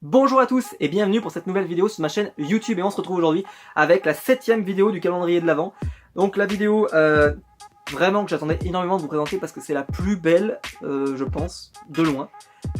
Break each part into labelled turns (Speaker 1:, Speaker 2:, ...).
Speaker 1: Bonjour à tous et bienvenue pour cette nouvelle vidéo sur ma chaîne YouTube et on se retrouve aujourd'hui avec la 7ème vidéo du calendrier de l'Avent. Donc la vidéo vraiment que j'attendais énormément de vous présenter parce que c'est la plus belle, je pense, de loin,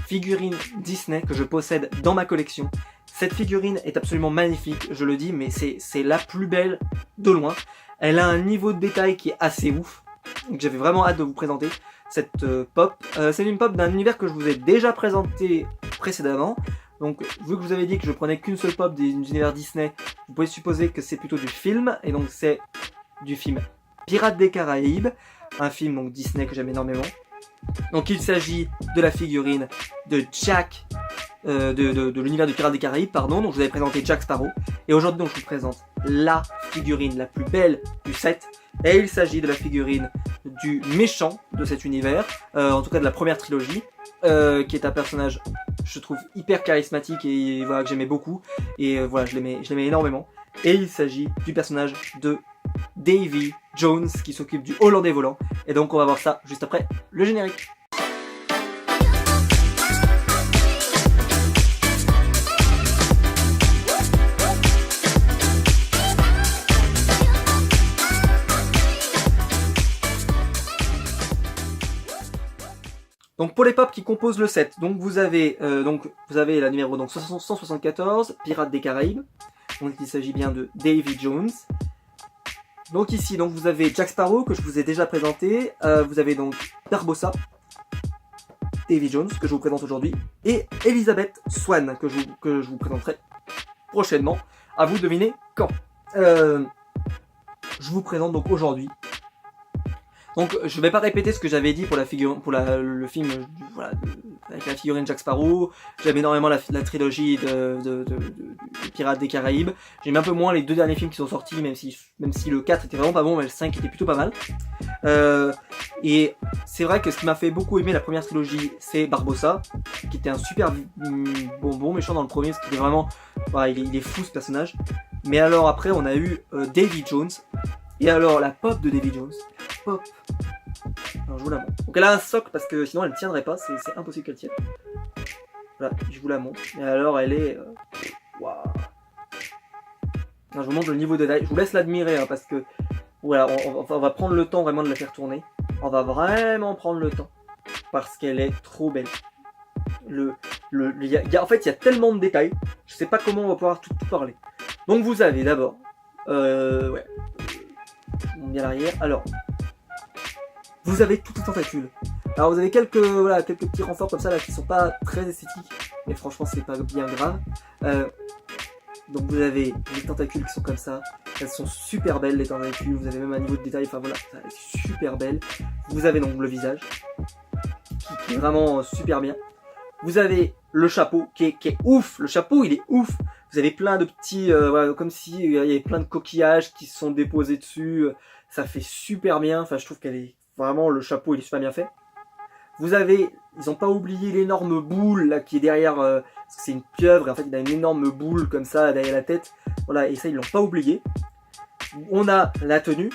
Speaker 1: figurine Disney que je possède dans ma collection. Cette figurine est absolument magnifique, je le dis, mais c'est la plus belle de loin. Elle a un niveau de détail qui est assez ouf, donc j'avais vraiment hâte de vous présenter cette pop. C'est une pop d'un univers que je vous ai déjà présenté précédemment. Donc, vu que je vous avais dit que je prenais qu'une seule pop des univers Disney, vous pouvez supposer que c'est plutôt du film, et donc c'est du film Pirates des Caraïbes, un film donc Disney que j'aime énormément. Donc il s'agit de la figurine de Jack, de l'univers du Pirates des Caraïbes, pardon, donc je vous avais présenté Jack Sparrow, et aujourd'hui donc je vous présente la figurine la plus belle du set, et il s'agit de la figurine du méchant de cet univers, en tout cas de la première trilogie, qui est un personnage, je trouve, hyper charismatique et voilà, que j'aimais beaucoup, et voilà, je l'aimais énormément. Et il s'agit du personnage de Davy Jones qui s'occupe du Hollandais volant, et donc on va voir ça juste après le générique. Donc pour les pops qui composent le set, donc vous avez la numéro donc 174, Pirates des Caraïbes. Donc il s'agit bien de Davy Jones. Donc ici donc vous avez Jack Sparrow que je vous ai déjà présenté. Vous avez donc Barbossa, Davy Jones que je vous présente aujourd'hui, et Elizabeth Swann que je vous présenterai prochainement. À vous de deviner quand. Je vous présente donc aujourd'hui. Donc je vais pas répéter ce que j'avais dit pour le film voilà, avec la figurine Jack Sparrow. J'aime énormément la trilogie de Pirates des Caraïbes. J'aime un peu moins les deux derniers films qui sont sortis, même si le 4 était vraiment pas bon, mais le 5 était plutôt pas mal. Et c'est vrai que ce qui m'a fait beaucoup aimer la première trilogie, c'est Barbossa, qui était un super bon méchant dans le premier, parce qu'il est vraiment, voilà, il est fou ce personnage. Mais alors après on a eu Davy Jones, et alors la pop de Davy Jones, pop. Alors je vous la montre. Donc elle a un socle parce que sinon elle ne tiendrait pas, c'est impossible qu'elle tienne. Voilà, je vous la montre. Et alors elle est... Waouh. Je vous montre le niveau de détail. Je vous laisse l'admirer hein, parce que... Voilà, on va prendre le temps vraiment de la faire tourner. On va vraiment prendre le temps. Parce qu'elle est trop belle. En fait, il y a tellement de détails. Je sais pas comment on va pouvoir tout parler. Donc vous avez d'abord... ouais. Je monte bien l'arrière. Alors... Vous avez toutes les tentacules. Alors vous avez quelques petits renforts comme ça là qui sont pas très esthétiques, mais franchement c'est pas bien grave. Donc vous avez les tentacules qui sont comme ça. Elles sont super belles les tentacules. Vous avez même un niveau de détail. Enfin voilà, ça est super belle. Vous avez donc le visage qui est vraiment super bien. Vous avez le chapeau qui est ouf. Le chapeau il est ouf. Vous avez plein de petits, voilà, comme si il y avait plein de coquillages qui se sont déposés dessus. Ça fait super bien. Enfin je trouve qu'elle est vraiment, le chapeau il est super bien fait. Vous avez, ils n'ont pas oublié l'énorme boule là qui est derrière, parce que c'est une pieuvre et en fait il a une énorme boule comme ça derrière la tête. Voilà, et ça ils l'ont pas oublié. On a la tenue,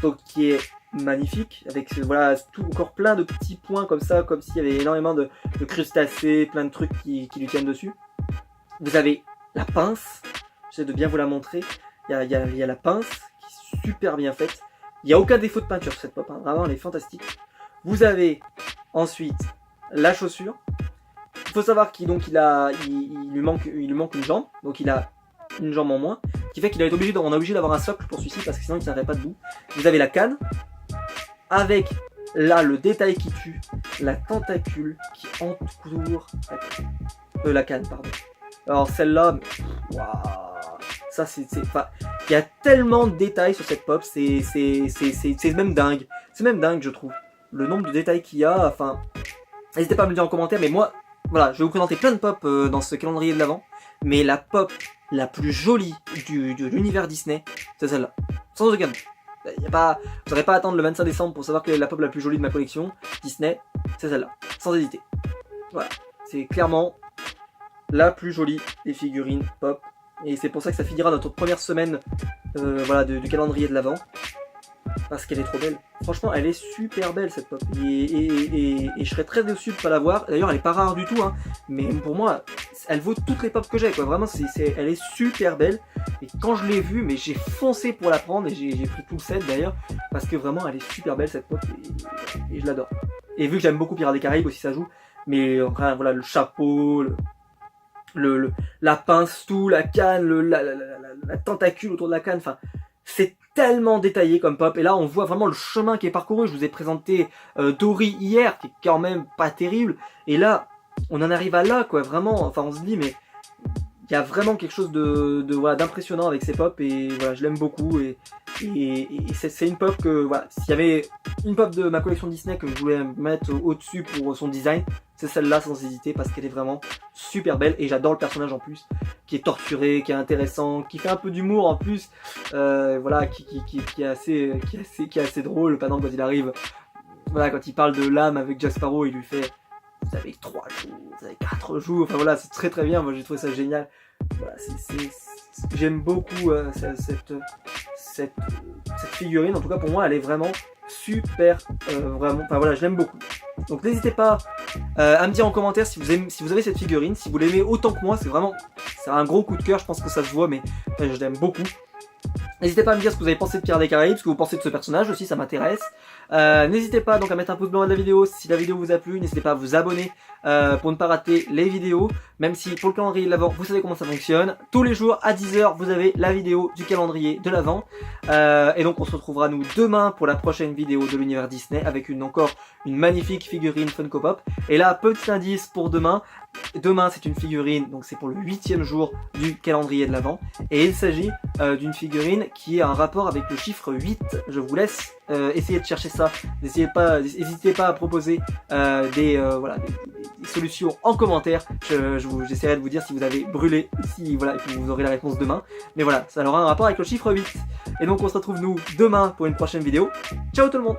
Speaker 1: donc qui est magnifique, avec voilà, encore plein de petits points comme ça, comme s'il y avait énormément de crustacés, plein de trucs qui lui tiennent dessus. Vous avez la pince, j'essaie de bien vous la montrer. Il y a la pince qui est super bien faite. Il n'y a aucun défaut de peinture sur cette pop, hein. Vraiment elle est fantastique. Vous avez ensuite la chaussure. Il faut savoir qu'il lui manque une jambe, donc il a une jambe en moins, qui fait qu'on a obligé d'avoir un socle pour celui-ci parce que sinon il ne tiendrait pas debout. Vous avez la canne, avec là le détail qui tue, la tentacule qui entoure la canne, pardon. Alors celle-là, waouh. Ça il y a tellement de détails sur cette pop, c'est même dingue. C'est même dingue je trouve. Le nombre de détails qu'il y a, enfin... N'hésitez pas à me le dire en commentaire, mais moi, voilà, je vais vous présenter plein de pop dans ce calendrier de l'Avent. Mais la pop la plus jolie de l'univers Disney, c'est celle-là. Sans aucun doute. Vous n'aurez pas à attendre le 25 décembre pour savoir quelle est la pop la plus jolie de ma collection. Disney, c'est celle-là. Sans hésiter. Voilà. C'est clairement la plus jolie des figurines pop. Et c'est pour ça que ça finira notre première semaine voilà, du calendrier de l'Avent. Parce qu'elle est trop belle. Franchement, elle est super belle cette pop. Et je serais très déçu de ne pas la voir. D'ailleurs, elle est pas rare du tout. Hein. Mais pour moi, elle vaut toutes les pop que j'ai, quoi. Vraiment, elle est super belle. Et quand je l'ai vue, mais j'ai foncé pour la prendre et j'ai pris tout le set d'ailleurs, parce que vraiment, elle est super belle cette pop et je l'adore. Et vu que j'aime beaucoup Pirates des Caraïbes aussi, ça joue. Mais enfin, voilà, le chapeau, la pince, tout, la canne, la tentacule autour de la canne, enfin, c'est tellement détaillé comme pop. Et là, on voit vraiment le chemin qui est parcouru. Je vous ai présenté Dory hier, qui est quand même pas terrible. Et là, on en arrive à là, quoi. Vraiment, enfin, on se dit, mais il y a vraiment quelque chose voilà, d'impressionnant avec ces pop. Et voilà, je l'aime beaucoup. Et c'est une pop que, voilà, s'il y avait une pop de ma collection Disney que je voulais mettre au-dessus pour son design, c'est celle-là sans hésiter, parce qu'elle est vraiment super belle et j'adore le personnage en plus, qui est torturé, qui est intéressant, qui fait un peu d'humour en plus, voilà, qui est assez drôle. Par exemple, quand il arrive, voilà, quand il parle de l'âme avec Jack Sparrow, il lui fait vous avez 3 jours, vous avez 4 jours, enfin voilà, c'est très très bien, moi j'ai trouvé ça génial. Voilà, j'aime beaucoup cette figurine, en tout cas pour moi elle est vraiment super, vraiment, enfin voilà, je l'aime beaucoup. Donc n'hésitez pas à me dire en commentaire si vous avez cette figurine, si vous l'aimez autant que moi, c'est un gros coup de cœur, je pense que ça se voit, mais je l'aime beaucoup. N'hésitez pas à me dire ce que vous avez pensé de Pirates des Caraïbes, ce que vous pensez de ce personnage aussi, ça m'intéresse. N'hésitez pas donc à mettre un pouce blanc à la vidéo si la vidéo vous a plu. N'hésitez pas à vous abonner pour ne pas rater les vidéos. Même si pour le calendrier de l'Avent, vous savez comment ça fonctionne. Tous les jours à 10 h, vous avez la vidéo du calendrier de l'Avent. Et donc on se retrouvera nous demain pour la prochaine vidéo de l'univers Disney avec encore une magnifique figurine Funko Pop. Et là, petit indice pour demain. Demain c'est une figurine, donc c'est pour le 8e jour du calendrier de l'Avent. Et il s'agit d'une figurine qui a un rapport avec le chiffre 8. Je vous laisse essayer de chercher ça. N'hésitez pas à proposer des solutions en commentaire. J'essaierai de vous dire si vous avez brûlé, voilà, et puis vous aurez la réponse demain. Mais voilà, ça aura un rapport avec le chiffre 8. Et donc on se retrouve nous demain pour une prochaine vidéo. Ciao tout le monde!